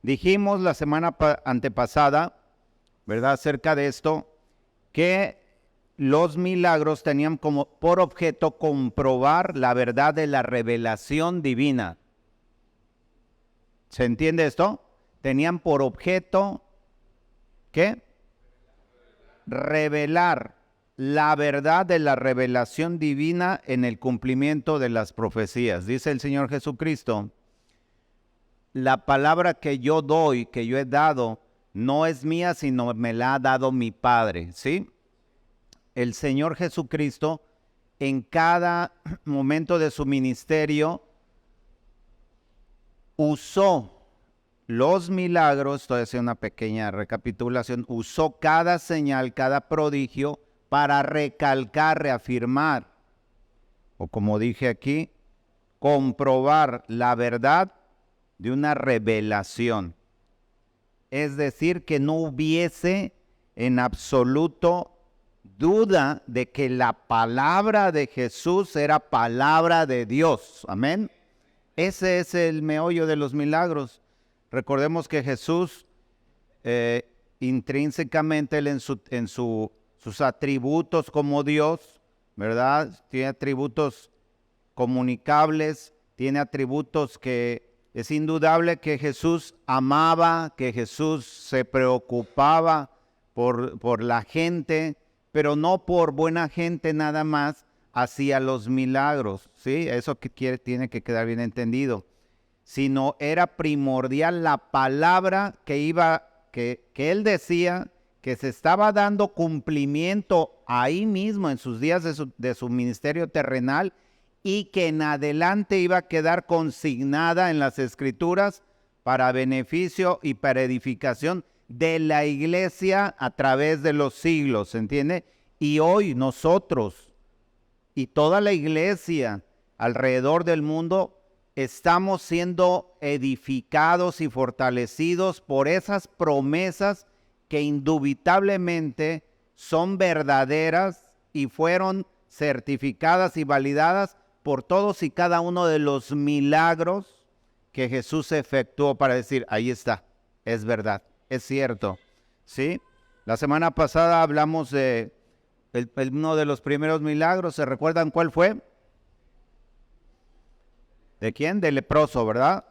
Dijimos la semana antepasada, ¿verdad?, acerca de esto, que los milagros tenían como por objeto comprobar la verdad de la revelación divina. ¿Se entiende esto? Tenían por objeto, ¿qué? Revelar la verdad de la revelación divina en el cumplimiento de las profecías. Dice el Señor Jesucristo: la palabra que yo doy, que yo he dado, no es mía, sino me la ha dado mi Padre, ¿sí? El Señor Jesucristo, en cada momento de su ministerio, usó los milagros. Estoy haciendo una pequeña recapitulación, usó cada señal, cada prodigio para recalcar, reafirmar, o como dije aquí, comprobar la verdad de una revelación. Es decir, que no hubiese en absoluto duda de que la palabra de Jesús era palabra de Dios. Amén. Ese es el meollo de los milagros. Recordemos que Jesús, intrínsecamente él en sus atributos como Dios, ¿verdad?, tiene atributos comunicables, tiene atributos que es indudable que Jesús amaba, que Jesús se preocupaba por la gente, pero no por buena gente nada más hacía los milagros, ¿sí? Eso que tiene que quedar bien entendido. Sino era primordial la palabra que él decía, que se estaba dando cumplimiento ahí mismo en sus días de su ministerio terrenal, y que en adelante iba a quedar consignada en las Escrituras para beneficio y para edificación de la iglesia a través de los siglos, ¿se entiende? Y hoy nosotros y toda la iglesia alrededor del mundo estamos siendo edificados y fortalecidos por esas promesas que indubitablemente son verdaderas y fueron certificadas y validadas por todos y cada uno de los milagros que Jesús efectuó para decir: ahí está, es verdad, es cierto, ¿sí? La semana pasada hablamos de uno de los primeros milagros. ¿Se recuerdan cuál fue? ¿De quién? Del leproso, ¿verdad?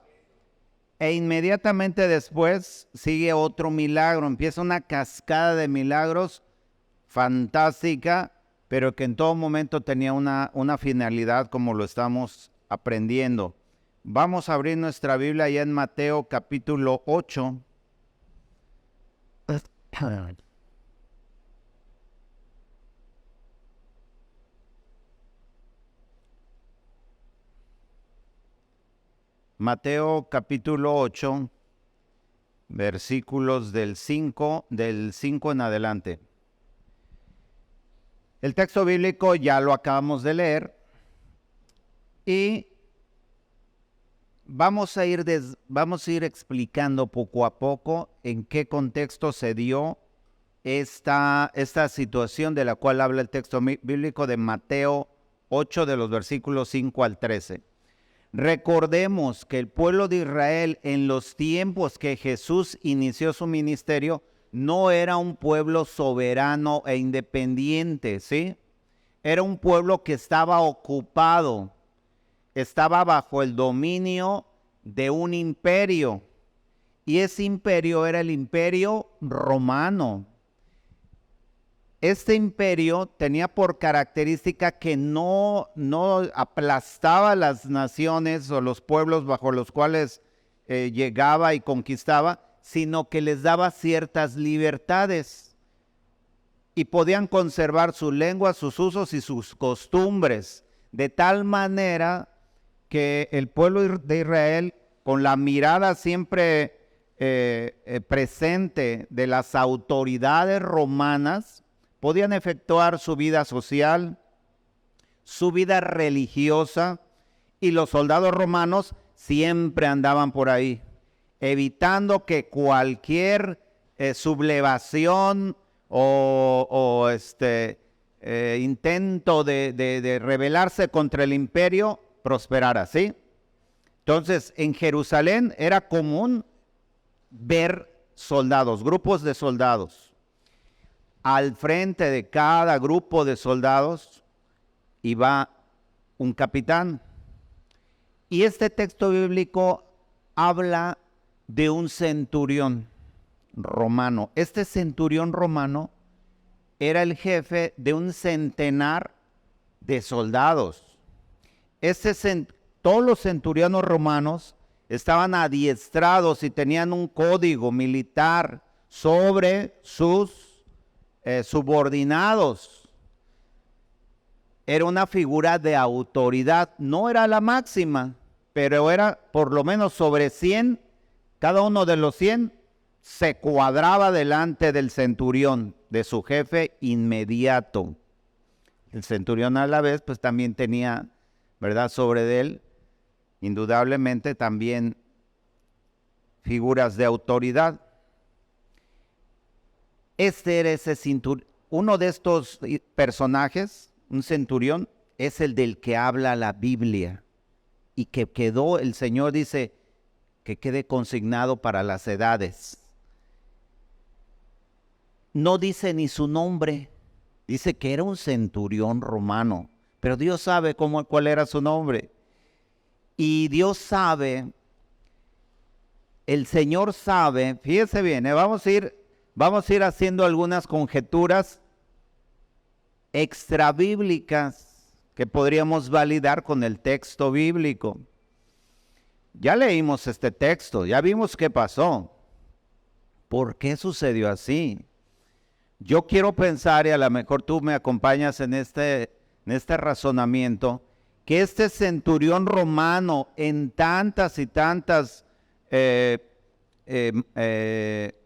E inmediatamente después sigue otro milagro, empieza una cascada de milagros fantástica, pero que en todo momento tenía una finalidad, como lo estamos aprendiendo. Vamos a abrir nuestra Biblia allá en Mateo capítulo 8. Mateo capítulo 8, versículos del 5 en adelante. El texto bíblico ya lo acabamos de leer y vamos a ir explicando poco a poco en qué contexto se dio esta situación de la cual habla el texto bíblico de Mateo 8, de los versículos 5 al 13. Recordemos que el pueblo de Israel, en los tiempos que Jesús inició su ministerio, no era un pueblo soberano e independiente, ¿sí? Era un pueblo que estaba ocupado, estaba bajo el dominio de un imperio, y ese imperio era el imperio romano. Este imperio tenía por característica que no aplastaba a las naciones o los pueblos bajo los cuales llegaba y conquistaba, sino que les daba ciertas libertades y podían conservar su lengua, sus usos y sus costumbres, de tal manera que el pueblo de Israel, con la mirada siempre presente de las autoridades romanas, podían efectuar su vida social, su vida religiosa, y los soldados romanos siempre andaban por ahí, evitando que cualquier sublevación o intento de rebelarse contra el imperio prosperara, ¿sí? Entonces, en Jerusalén era común ver soldados, grupos de soldados. Al frente de cada grupo de soldados iba un capitán. Y este texto bíblico habla de un centurión romano. Este centurión romano era el jefe de un centenar de soldados. Todos los centuriones romanos estaban adiestrados y tenían un código militar sobre sus subordinados. Era una figura de autoridad, no era la máxima, pero era por lo menos sobre 100, cada uno de los 100 se cuadraba delante del centurión, de su jefe inmediato. El centurión a la vez pues también tenía, ¿verdad?, sobre él, indudablemente también figuras de autoridad. Este era uno de estos personajes, un centurión, es el del que habla la Biblia y que quedó, el Señor dice, que quede consignado para las edades. No dice ni su nombre, dice que era un centurión romano, pero Dios sabe cuál era su nombre. Y Dios sabe, el Señor sabe, fíjese bien, vamos a ir haciendo algunas conjeturas extrabíblicas que podríamos validar con el texto bíblico. Ya leímos este texto, ya vimos qué pasó. ¿Por qué sucedió así? Yo quiero pensar, y a lo mejor tú me acompañas en este razonamiento, que este centurión romano en tantas y tantas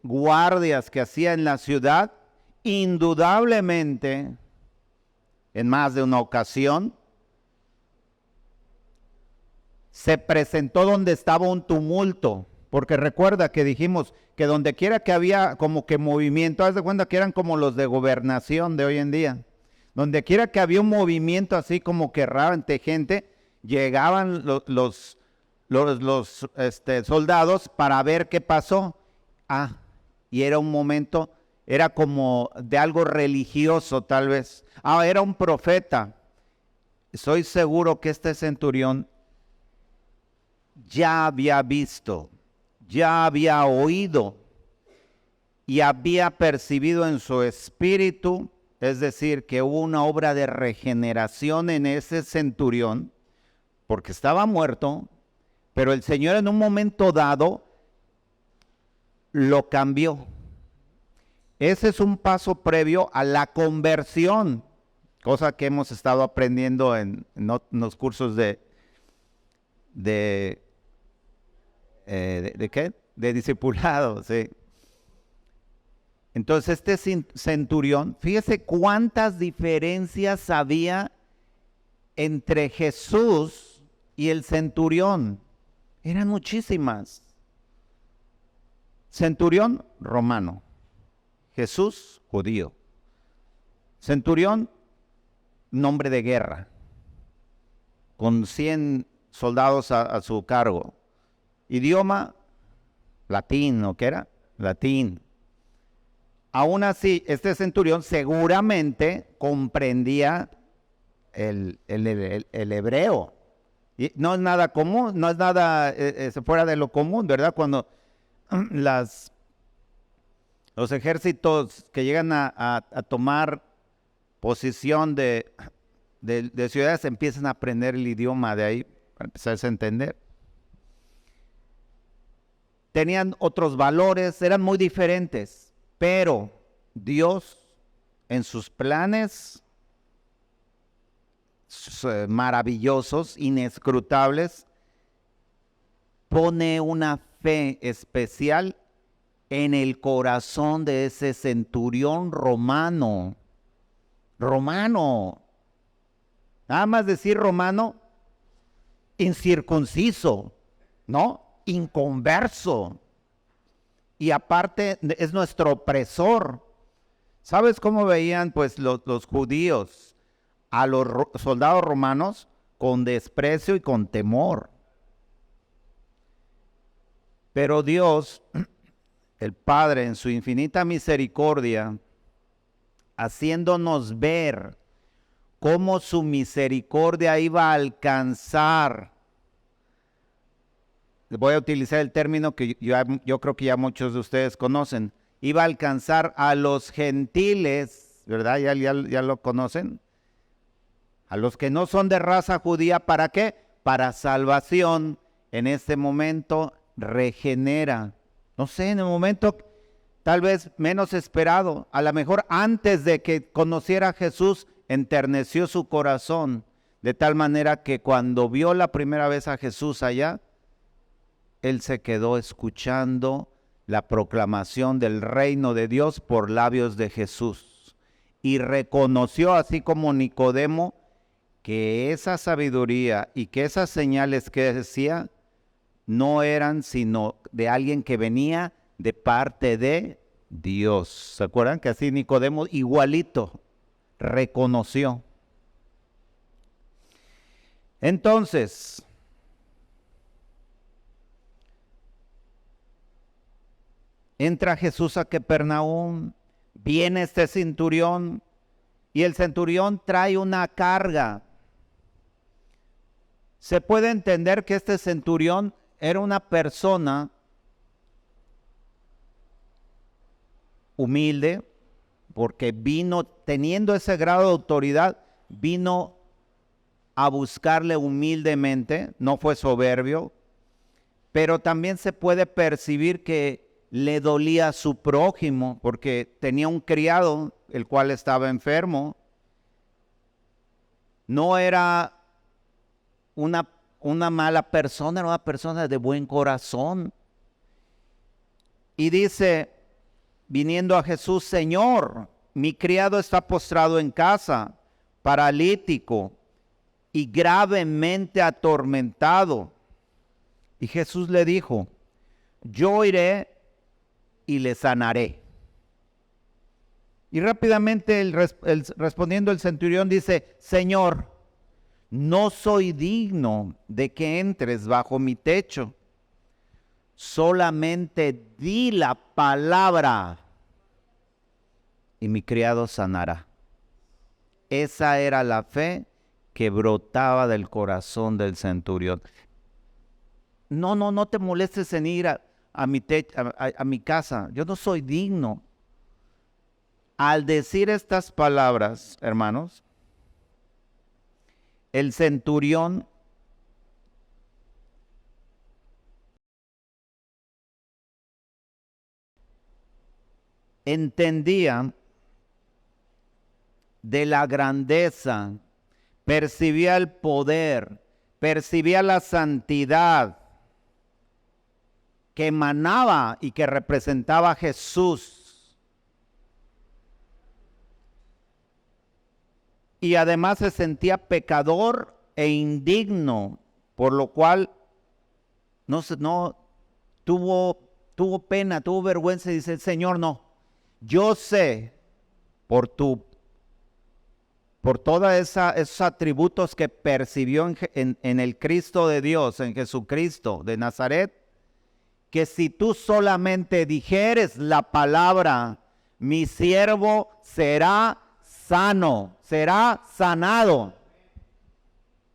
guardias que hacía en la ciudad, indudablemente, en más de una ocasión, se presentó donde estaba un tumulto, porque recuerda que dijimos que donde quiera que había como que movimiento, haz de cuenta que eran como los de gobernación de hoy en día, donde quiera que había un movimiento así como que errante gente, llegaban los soldados para ver qué pasó. Y era un momento, era como de algo religioso tal vez. Era un profeta. Soy seguro que este centurión ya había visto, ya había oído y había percibido en su espíritu, es decir, que hubo una obra de regeneración en ese centurión, porque estaba muerto, pero el Señor en un momento dado lo cambió. Ese es un paso previo a la conversión, cosa que hemos estado aprendiendo en los cursos ¿de qué? De discipulado, sí. Entonces este centurión, fíjese cuántas diferencias había entre Jesús y el centurión. Eran muchísimas. Centurión romano, Jesús judío. Centurión, nombre de guerra, con 100 soldados a su cargo. Idioma, latín, ¿no? ¿Qué era? Latín. Aún así, este centurión seguramente comprendía el hebreo. Y no es nada común, no es nada fuera de lo común, ¿verdad? Cuando los ejércitos que llegan a tomar posición de ciudades empiezan a aprender el idioma de ahí, para empezarse a entender. Tenían otros valores, eran muy diferentes, pero Dios en sus planes maravillosos, inescrutables, pone una fe especial en el corazón de ese centurión romano. Nada más decir romano, incircunciso, ¿no? Inconverso. Y aparte es nuestro opresor. ¿Sabes cómo veían pues los judíos a los soldados romanos? Con desprecio y con temor. Pero Dios el Padre en su infinita misericordia, haciéndonos ver cómo su misericordia iba a alcanzar. Voy a utilizar el término que yo creo que ya muchos de ustedes conocen. Iba a alcanzar a los gentiles, ¿verdad? Ya lo conocen. A los que no son de raza judía, ¿para qué? Para salvación. En este momento regenera. No sé, en el momento tal vez menos esperado. A lo mejor antes de que conociera a Jesús, enterneció su corazón. De tal manera que cuando vio la primera vez a Jesús allá, él se quedó escuchando la proclamación del reino de Dios por labios de Jesús. Y reconoció, así como Nicodemo, que esa sabiduría y que esas señales que decía no eran sino de alguien que venía de parte de Dios. ¿Se acuerdan que así Nicodemo igualito reconoció? Entonces, entra Jesús a Capernaum, viene este centurión y el centurión trae una carga. Se puede entender que este centurión era una persona humilde, porque vino, teniendo ese grado de autoridad, vino a buscarle humildemente, no fue soberbio, pero también se puede percibir que le dolía a su prójimo, porque tenía un criado, el cual estaba enfermo. No era una mala persona, era una persona de buen corazón. Y dice, viniendo a Jesús: Señor, mi criado está postrado en casa, paralítico y gravemente atormentado. Y Jesús le dijo: yo iré y le sanaré. Y rápidamente respondiendo el centurión dice: Señor, no soy digno de que entres bajo mi techo. Solamente di la palabra y mi criado sanará. Esa era la fe que brotaba del corazón del centurión. No te molestes en ir a mi casa. Yo no soy digno. Al decir estas palabras, hermanos, el centurión entendía de la grandeza, percibía el poder, percibía la santidad que emanaba y que representaba a Jesús. Y además se sentía pecador e indigno, por lo cual no tuvo pena, tuvo vergüenza y dice: Señor, no, yo sé por todos esos atributos que percibió en el Cristo de Dios, en Jesucristo de Nazaret, que si tú solamente dijeres la palabra, mi siervo será sano, será sanado.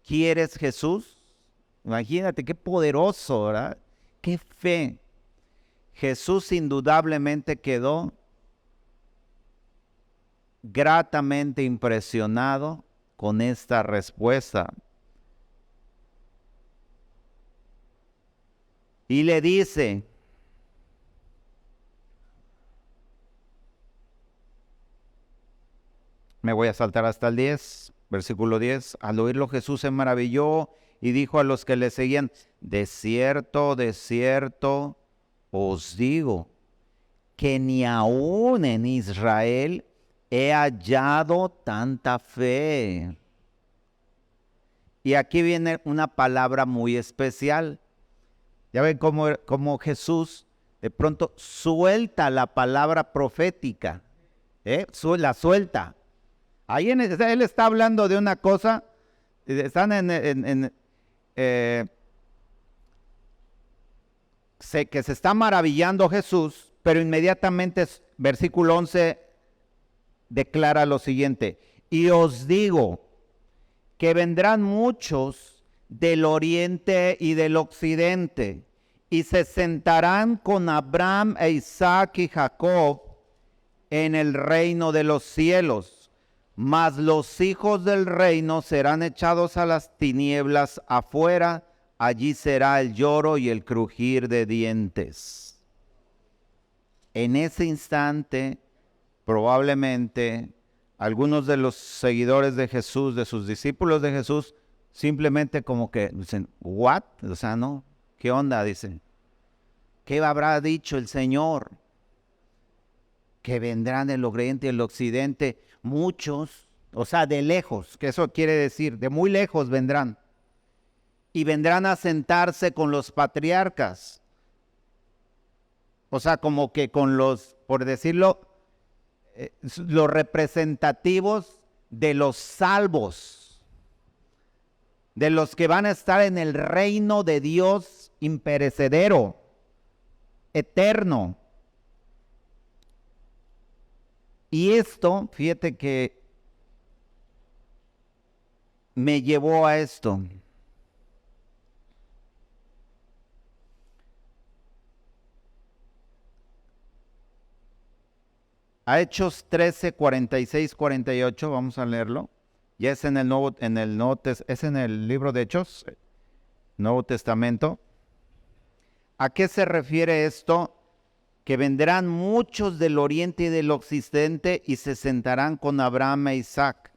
¿Quieres Jesús? Imagínate qué poderoso, ¿verdad? Qué fe. Jesús indudablemente quedó gratamente impresionado con esta respuesta. Y le dice: me voy a saltar hasta el 10, versículo 10. Al oírlo Jesús se maravilló y dijo a los que le seguían: de cierto os digo, que ni aún en Israel he hallado tanta fe. Y aquí viene una palabra muy especial. Ya ven cómo Jesús de pronto suelta la palabra profética, la suelta. Ahí él está hablando de una cosa, están que se está maravillando Jesús Pero inmediatamente, versículo 11, declara lo siguiente: y os digo que vendrán muchos del oriente y del occidente, y se sentarán con Abraham e Isaac y Jacob en el reino de los cielos, mas los hijos del reino serán echados a las tinieblas afuera, allí será el lloro y el crujir de dientes. En ese instante, probablemente, algunos de los seguidores de Jesús, de sus discípulos de Jesús, simplemente como que dicen, ¿what? O sea, ¿no? ¿Qué onda? Dicen, ¿qué habrá dicho el Señor? Que vendrán del oriente y el occidente muchos, o sea, de lejos, que eso quiere decir, de muy lejos vendrán. Y vendrán a sentarse con los patriarcas. O sea, como que con los, por decirlo, los representativos de los salvos, de los que van a estar en el reino de Dios imperecedero, eterno. Y esto, fíjate que me llevó a esto. A Hechos 13, 46, 48, vamos a leerlo. Ya es en el es en el libro de Hechos, Nuevo Testamento. ¿A qué se refiere esto? Que vendrán muchos del oriente y del occidente y se sentarán con Abraham e Isaac.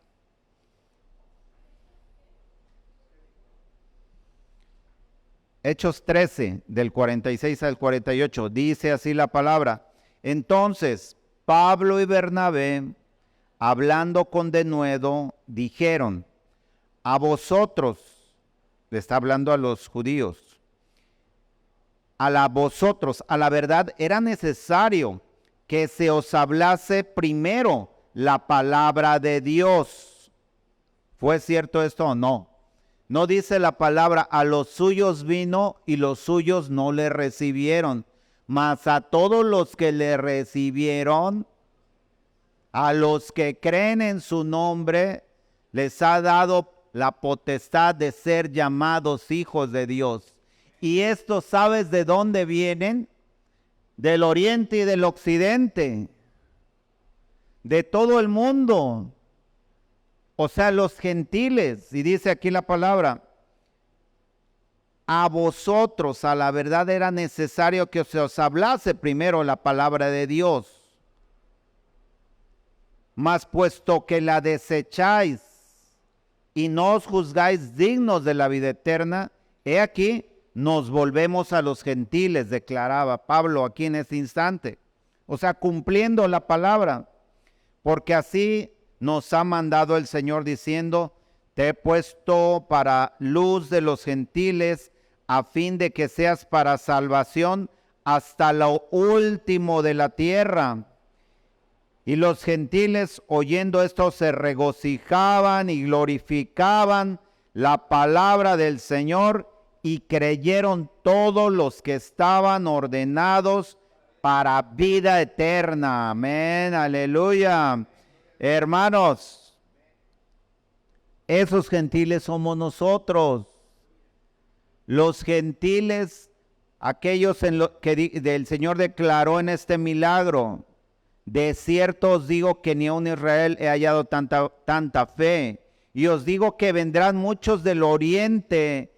Hechos 13, del 46 al 48, dice así la palabra. Entonces, Pablo y Bernabé, hablando con denuedo, dijeron: a vosotros, le está hablando a los judíos, a la verdad era necesario que se os hablase primero la palabra de Dios. ¿Fue cierto esto o no? No dice la palabra, a los suyos vino y los suyos no le recibieron, mas a todos los que le recibieron, a los que creen en su nombre, les ha dado la potestad de ser llamados hijos de Dios. Y esto, ¿sabes de dónde vienen? Del oriente y del occidente, de todo el mundo. O sea, los gentiles. Y dice aquí la palabra: a vosotros, a la verdad era necesario que se os hablase primero la palabra de Dios. Mas puesto que la desecháis y no os juzgáis dignos de la vida eterna, he aquí, nos volvemos a los gentiles, declaraba Pablo aquí en este instante. O sea, cumpliendo la palabra, porque así nos ha mandado el Señor diciendo: te he puesto para luz de los gentiles, a fin de que seas para salvación hasta lo último de la tierra. Y los gentiles, oyendo esto, se regocijaban y glorificaban la palabra del Señor, y creyeron todos los que estaban ordenados para vida eterna. Amén, aleluya. Hermanos, esos gentiles somos nosotros. Los gentiles, aquellos en lo que el Señor declaró en este milagro: de cierto os digo que ni aun Israel he hallado tanta fe. Y os digo que vendrán muchos del oriente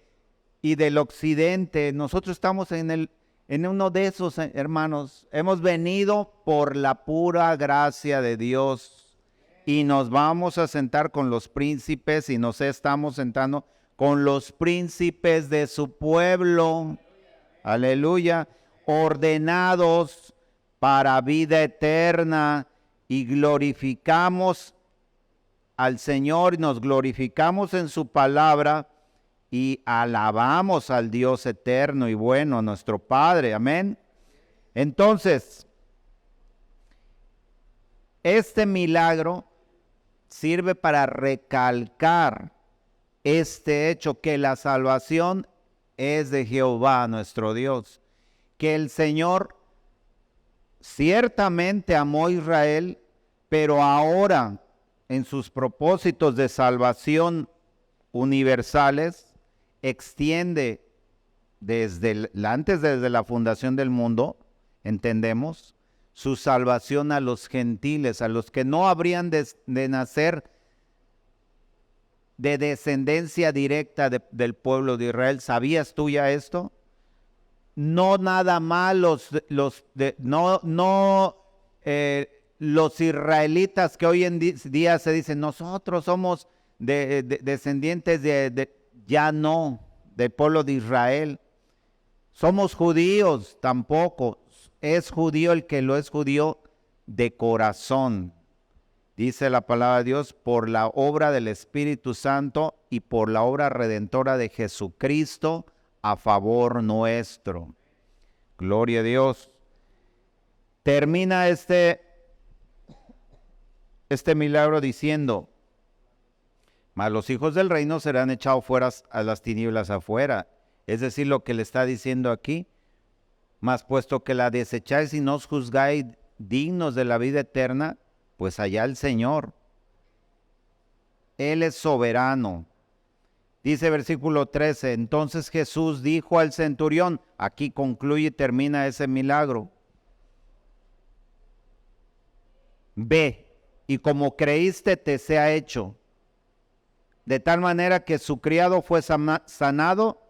y del occidente. Nosotros estamos en uno de esos, hermanos. Hemos venido por la pura gracia de Dios y nos vamos a sentar con los príncipes, y nos estamos sentando con los príncipes de su pueblo. Aleluya. Ordenados para vida eterna, y glorificamos al Señor y nos glorificamos en su palabra y alabamos al Dios eterno y bueno, nuestro Padre. Amén. Entonces, este milagro sirve para recalcar este hecho, que la salvación es de Jehová nuestro Dios, que el Señor ciertamente amó a Israel, pero ahora en sus propósitos de salvación universales extiende desde la fundación del mundo, entendemos, su salvación a los gentiles, a los que no habrían de nacer de descendencia directa del pueblo de Israel. ¿Sabías tú ya esto? No nada más los israelitas que hoy en día se dicen, nosotros somos descendientes ya no, del pueblo de Israel. Somos judíos, tampoco. Es judío el que lo es judío de corazón. Dice la palabra de Dios, por la obra del Espíritu Santo y por la obra redentora de Jesucristo a favor nuestro. Gloria a Dios. Termina este milagro diciendo, mas los hijos del reino serán echados fuera a las tinieblas afuera. Es decir, lo que le está diciendo aquí, mas puesto que la desecháis y no os juzgáis dignos de la vida eterna, pues allá el Señor. Él es soberano. Dice versículo 13, entonces Jesús dijo al centurión, aquí concluye y termina ese milagro. Ve, y como creíste te sea hecho. De tal manera que su criado fue sanado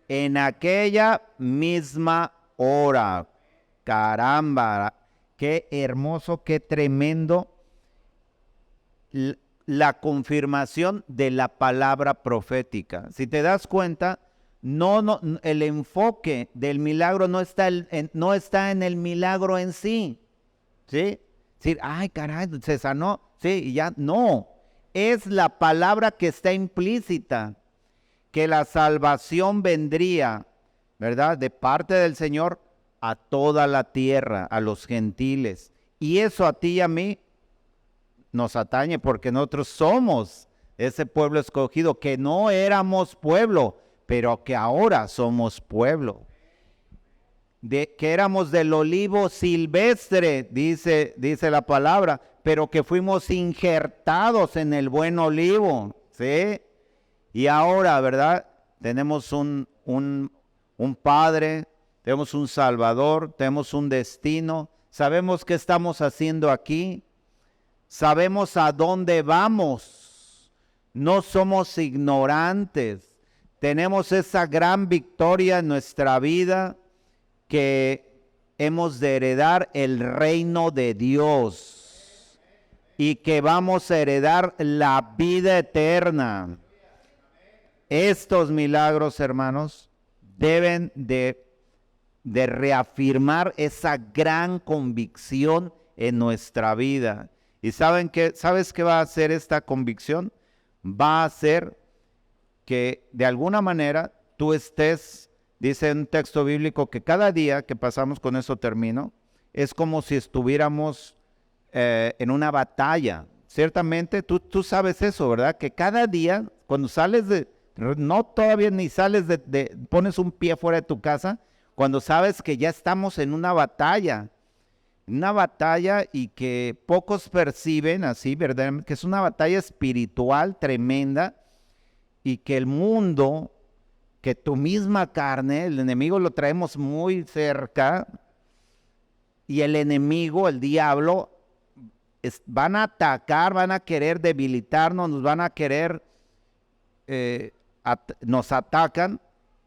en aquella misma hora. Caramba, qué hermoso, qué tremendo la confirmación de la palabra profética. Si te das cuenta, el enfoque del milagro no está en el milagro en sí. ¿Sí? Decir, ay, caray, se sanó. Sí, y ya no. Es la palabra que está implícita, que la salvación vendría, ¿verdad? De parte del Señor a toda la tierra, a los gentiles. Y eso a ti y a mí nos atañe porque nosotros somos ese pueblo escogido, que no éramos pueblo, pero que ahora somos pueblo. Que éramos del olivo silvestre, dice la palabra, pero que fuimos injertados en el buen olivo, ¿sí? Y ahora, ¿verdad? Tenemos un Padre, tenemos un Salvador, tenemos un destino, sabemos qué estamos haciendo aquí, sabemos a dónde vamos, no somos ignorantes, tenemos esa gran victoria en nuestra vida, que hemos de heredar el reino de Dios y que vamos a heredar la vida eterna. Estos milagros, hermanos, deben de reafirmar esa gran convicción en nuestra vida. ¿Y sabes qué va a hacer esta convicción? Va a hacer que de alguna manera tú estés. Dice un texto bíblico que cada día que pasamos, con eso termino, es como si estuviéramos en una batalla. Ciertamente tú sabes eso, ¿verdad? Que cada día, cuando sales no todavía ni sales pones un pie fuera de tu casa, cuando sabes que ya estamos en una batalla y que pocos perciben así, ¿verdad? Que es una batalla espiritual tremenda y que el mundo, que tu misma carne, el enemigo lo traemos muy cerca, y el enemigo, el diablo, van a atacar, van a querer debilitarnos, nos van a querer, nos atacan,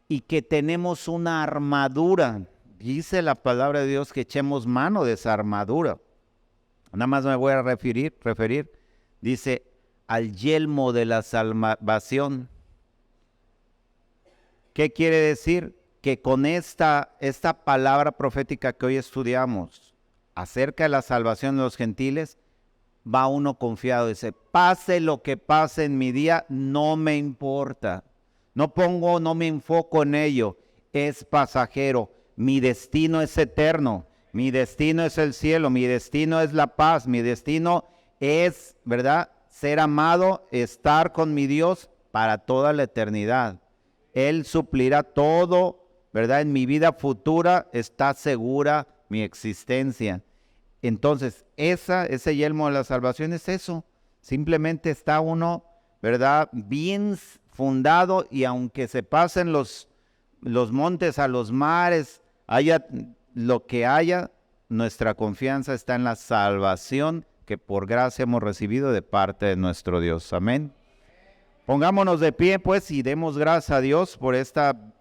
y que tenemos una armadura. Dice la palabra de Dios que echemos mano de esa armadura. Nada más me voy a referir, dice, al yelmo de la salvación. ¿Qué quiere decir? Que con esta palabra profética que hoy estudiamos acerca de la salvación de los gentiles, va uno confiado, dice, pase lo que pase en mi día, no me importa, no me enfoco en ello, es pasajero, mi destino es eterno, mi destino es el cielo, mi destino es la paz, mi destino es, ¿verdad?, ser amado, estar con mi Dios para toda la eternidad. Él suplirá todo, ¿verdad? En mi vida futura está segura mi existencia. Entonces, ese yelmo de la salvación es eso. Simplemente está uno, ¿verdad?, bien fundado, y aunque se pasen los montes a los mares, haya lo que haya, nuestra confianza está en la salvación que por gracia hemos recibido de parte de nuestro Dios. Amén. Pongámonos de pie, pues, y demos gracias a Dios por esta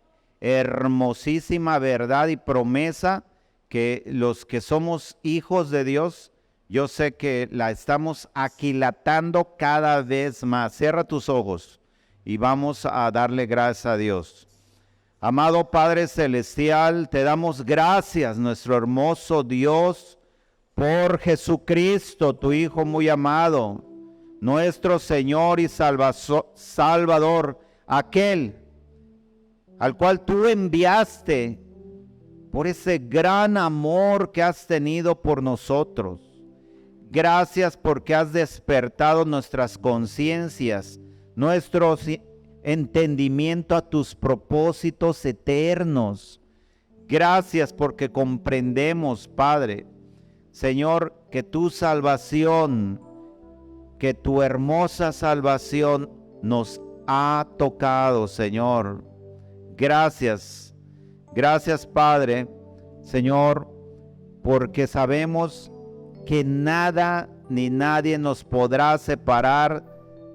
hermosísima verdad y promesa que los que somos hijos de Dios, yo sé que la estamos aquilatando cada vez más. Cierra tus ojos y vamos a darle gracias a Dios. Amado Padre Celestial, te damos gracias, nuestro hermoso Dios, por Jesucristo, tu Hijo muy amado, nuestro Señor y Salvador, aquel al cual tú enviaste por ese gran amor que has tenido por nosotros. Gracias porque has despertado nuestras conciencias, nuestro entendimiento a tus propósitos eternos. Gracias porque comprendemos, Padre, Señor, que tu salvación, que tu hermosa salvación nos ha tocado, Señor. Gracias, gracias, Padre, Señor, porque sabemos que nada ni nadie nos podrá separar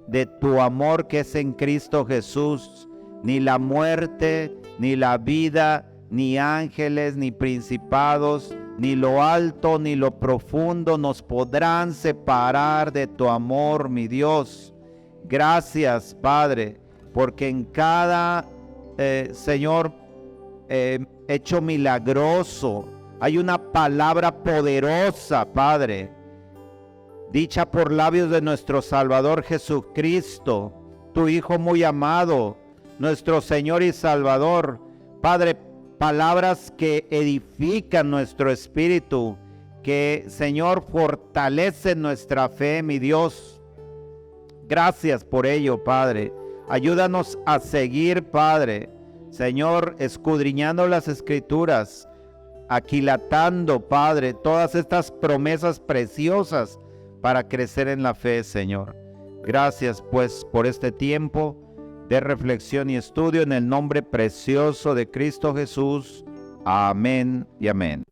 de tu amor que es en Cristo Jesús. Ni la muerte, ni la vida, ni ángeles, ni principados, ni lo alto, ni lo profundo nos podrán separar de tu amor, mi Dios. Gracias, Padre, porque en cada, Señor, hecho milagroso, hay una palabra poderosa, Padre, dicha por labios de nuestro Salvador Jesucristo, tu Hijo muy amado, nuestro Señor y Salvador. Padre, palabras que edifican nuestro espíritu, que, Señor, fortalecen nuestra fe, mi Dios. Gracias por ello, Padre. Ayúdanos a seguir, Padre, Señor, escudriñando las Escrituras, aquilatando, Padre, todas estas promesas preciosas para crecer en la fe, Señor. Gracias, pues, por este tiempo de reflexión y estudio en el nombre precioso de Cristo Jesús. Amén y amén.